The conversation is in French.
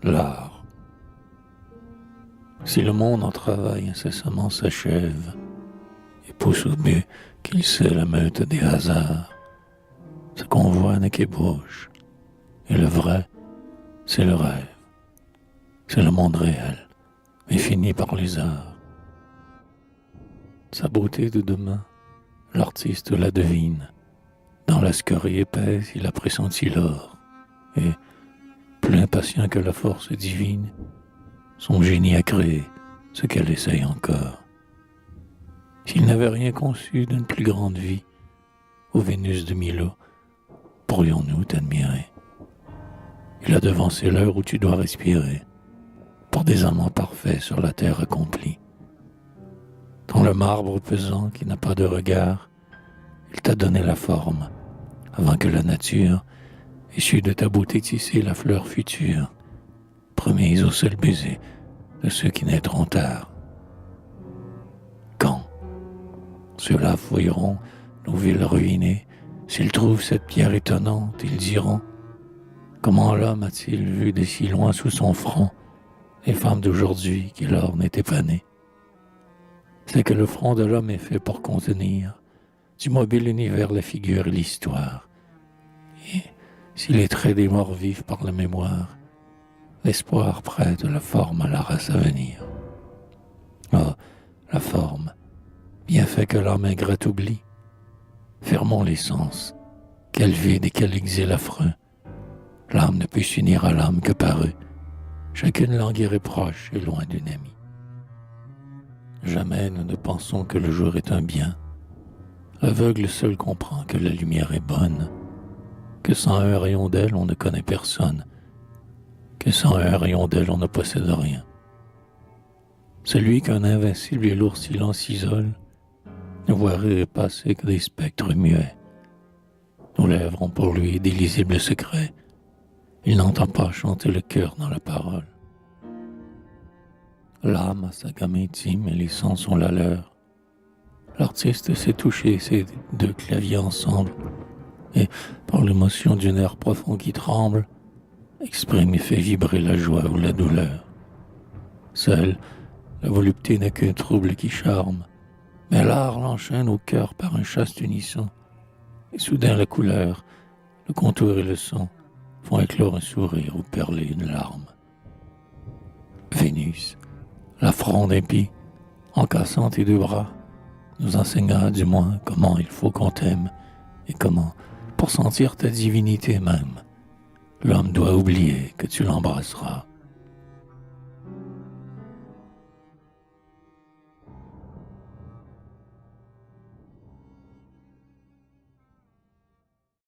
l'art. Si le monde en travail incessamment s'achève et pousse au but qu'il sait la meute des hasards, ce qu'on voit n'est qu'ébauche, et le vrai, c'est le rêve, c'est le monde réel, mais fini par les arts. Sa beauté de demain, l'artiste la devine. Dans la scorie épaisse, il a pressenti l'or, et, plus impatient que la force divine, son génie a créé ce qu'elle essaye encore. S'il n'avait rien conçu d'une plus grande vie, ô Vénus de Milo, pourrions-nous t'admirer? Il a devancé l'heure où tu dois respirer, pour des amants parfaits sur la terre accomplie. Dans le marbre pesant qui n'a pas de regard, il t'a donné la forme, avant que la nature, issue de ta beauté tissée la fleur future, promise au seul baiser de ceux qui naîtront tard. Quand ceux-là fouilleront nos villes ruinées, s'ils trouvent cette pierre étonnante, ils diront: comment l'homme a-t-il vu de si loin sous son front les femmes d'aujourd'hui qui lors n'étaient pas nées? C'est que le front de l'homme est fait pour contenir du mobile univers la figure et l'histoire. Et si les traits des morts vivent par la mémoire, l'espoir prête la forme à la race à venir. Ah, la forme, bien fait que l'âme ingrate oublie. Fermons les sens, quel vide et quel exil affreux. L'âme ne peut s'unir à l'âme que par eux. Chacune langueur est proche et loin d'une amie. Jamais nous ne pensons que le jour est un bien. L'aveugle seul comprend que la lumière est bonne, que sans un rayon d'elle on ne connaît personne, que sans un rayon d'elle on ne possède rien. Celui qu'un invincible et lourd silence isole ne voit rire et passer que des spectres muets. Nos lèvres ont pour lui d'illisibles secrets. Il n'entend pas chanter le cœur dans la parole. L'âme a sa gamme intime et les sens sont la leur. L'artiste sait toucher ces deux claviers ensemble et, par l'émotion d'une air profond qui tremble, exprime et fait vibrer la joie ou la douleur. Seule, la volupté n'est qu'un trouble qui charme, mais l'art l'enchaîne au cœur par un chaste unisson. Et soudain la couleur, le contour et le son font éclore un sourire ou perler une larme. Vénus, la fronde impie, en cassant tes deux bras, nous enseigna du moins comment il faut qu'on t'aime et comment, pour sentir ta divinité même, l'homme doit oublier que tu l'embrasseras.